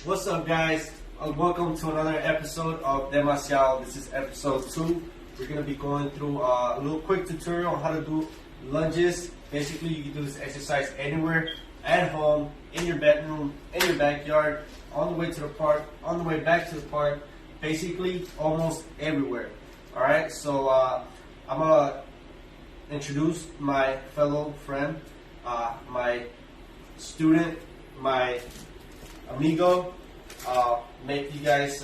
What's up, guys? Welcome to another episode of Demasiado. This is episode 2. We're going to be going through a little quick tutorial on how to do lunges. Basically, you can do this exercise anywhere, at home, in your bedroom, in your backyard, on the way to the park, on the way back to the park, basically almost everywhere. Alright, so I'm going to introduce my fellow friend, my student, my amigo. Make you guys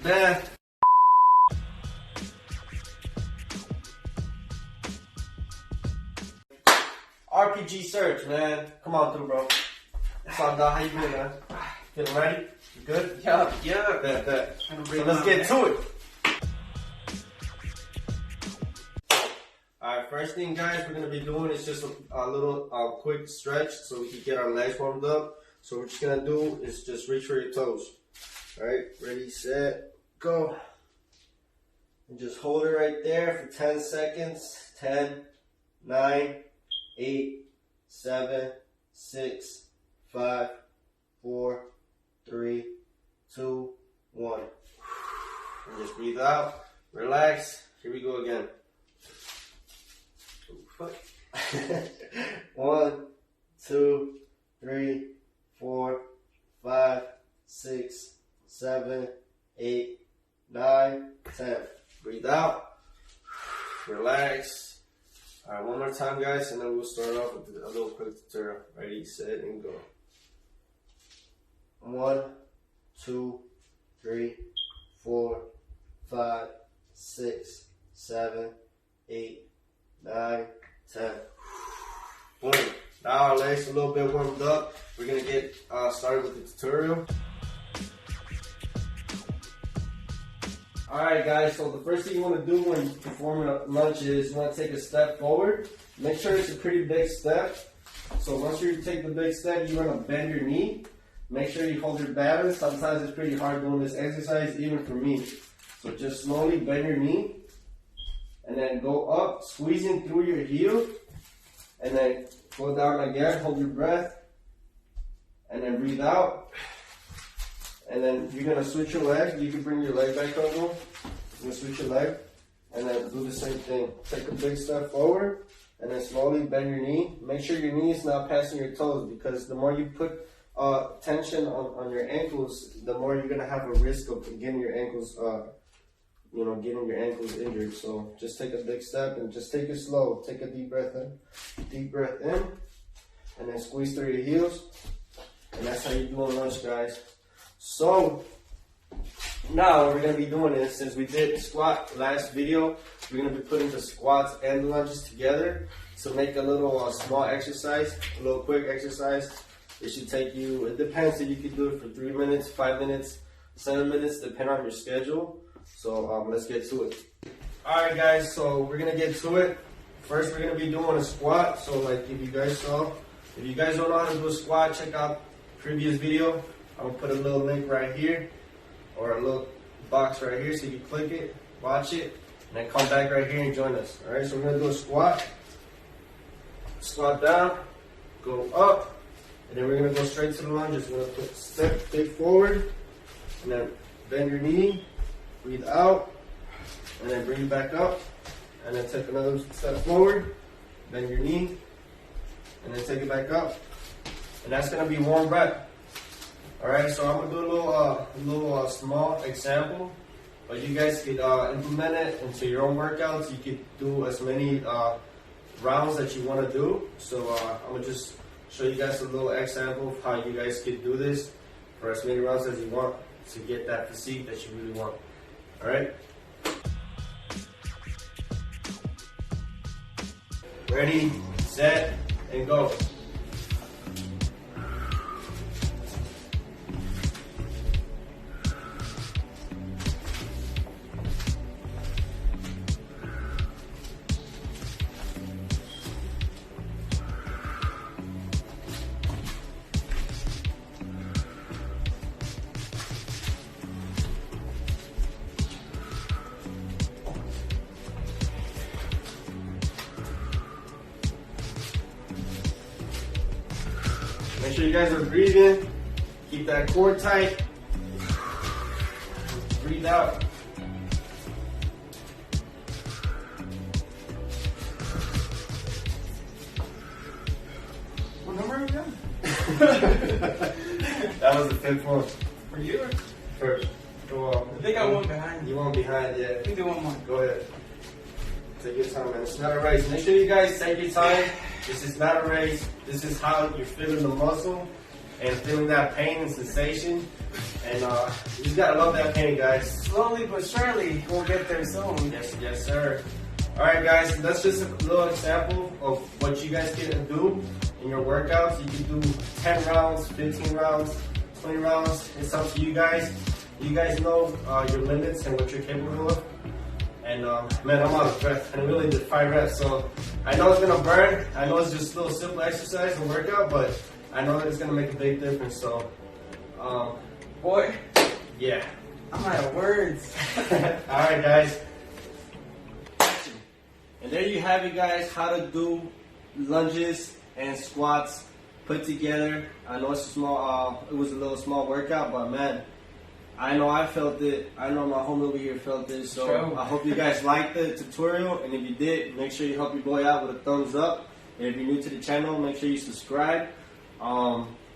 bad. RPG search, man. Come on through, bro. So, how you doing, man? Feeling ready? You good? Yeah. Bet. So let's get to it. Alright, first thing, guys, we're gonna be doing is just a little quick stretch so we can get our legs warmed up. So what we're just gonna do is just reach for your toes. Alright, ready, set, go. And just hold it right there for 10 seconds. 10, 9, 8, 7, 6, 5, 4, 3, 2, 1. And just breathe out, relax. Here we go again. 1, 2, 3, 4, 5, 6, 7, 8, 9, 10. Breathe out. Relax. Alright, one more time, guys, and then we'll start off with a little quick tutorial. Ready, set, and go. 1, 2, 3, 4, 5, 6, 7, 8, 9, 10. Boom. Now our legs are a little bit warmed up. We're going to get started with the tutorial. Alright, guys, so the first thing you want to do when performing a lunge is you want to take a step forward. Make sure it's a pretty big step. So once you take the big step, you want to bend your knee. Make sure you hold your balance. Sometimes it's pretty hard doing this exercise, even for me. So just slowly bend your knee. And then go up, squeezing through your heel. And then go down again, hold your breath. And then breathe out. And then you're going to switch your leg. You can bring your leg back over. You're going to switch your leg. And then do the same thing. Take a big step forward. And then slowly bend your knee. Make sure your knee is not passing your toes. Because the more you put tension on your ankles, the more you're going to have a risk of getting your ankles getting your ankles injured. So just take a big step and just take it slow. Take a deep breath in. Deep breath in. And then squeeze through your heels. And that's how you do a lunge, guys. So now what we're going to be doing is, since we did squat last video, we're going to be putting the squats and the lunges together to make a little small exercise, a little quick exercise. It should take you, it depends if you can do it for 3 minutes, 5 minutes, 7 minutes, depending on your schedule. So let's get to it. Alright, guys, so we're going to get to it. First, we're going to be doing a squat. So like if you guys don't know how to do a squat, check out the previous video. I'm going to put a little link right here, or a little box right here, so you can click it, watch it, and then come back right here and join us. Alright, so we're going to do a squat. Squat down, go up, and then we're going to go straight to the lunges. We're going to put step forward, and then bend your knee, breathe out, and then bring it back up, and then take another step forward, bend your knee, and then take it back up. And that's going to be one rep. Alright, so I'm going to do a little small example, but you guys could implement it into your own workouts. You could do as many rounds that you want to do. So I'm going to just show you guys a little example of how you guys could do this for as many rounds as you want to get that physique that you really want. Alright? Ready, set, and go. Make sure you guys are breathing. Keep Keep that core tight. Breathe out. What number are we on? That was the 5th one. For you? Or? First. Go on. I think I went behind. You went behind, yeah. We do one more. Go ahead. Take your time, man. It's not a race. Make sure you guys take your time. This is not a race. This is how you're feeling the muscle and feeling that pain and sensation. And you just gotta love that pain, guys. Slowly but surely, we'll get there soon. Yes, sir. All right, guys. That's just a little example of what you guys can do in your workouts. You can do 10 rounds, 15 rounds, 20 rounds. It's up to you guys. You guys know your limits and what you're capable of. And man, I'm out of breath. And we only did 5 reps, so I know it's gonna burn. I know it's just a little simple exercise and workout, but I know that it's gonna make a big difference. So, Boy, yeah. I'm out of words. All right, guys. And there you have it, guys. How to do lunges and squats put together. I know it's a small. It was a little small workout, but man, I know I felt it. I know my homie over here felt it. So True. I hope you guys liked the tutorial. And if you did, make sure you help your boy out with a thumbs up. And if you're new to the channel, make sure you subscribe.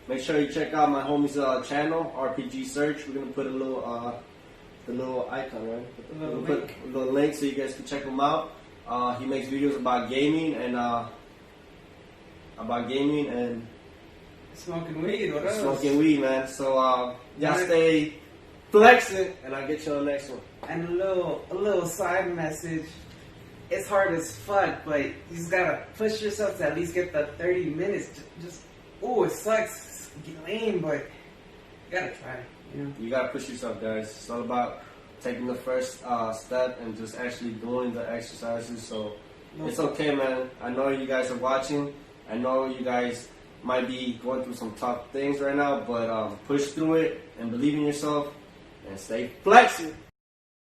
Make sure you check out my homie's channel, RPG Search. We're gonna put a little the little icon, right? Little We'll link. put a little link so you guys can check him out. He makes videos about gaming and Smoking weed, what else? smoking weed, man. So y'all stay flexing, and I'll get you on the next one. And a little side message. It's hard as fuck, but you just gotta push yourself to at least get the 30 minutes. Just, it sucks. It's lame, but you gotta try. You know? You gotta push yourself, guys. It's all about taking the first step and just actually doing the exercises. So it's okay, man. I know you guys are watching. I know you guys might be going through some tough things right now, but push through it and believe in yourself and stay flexing.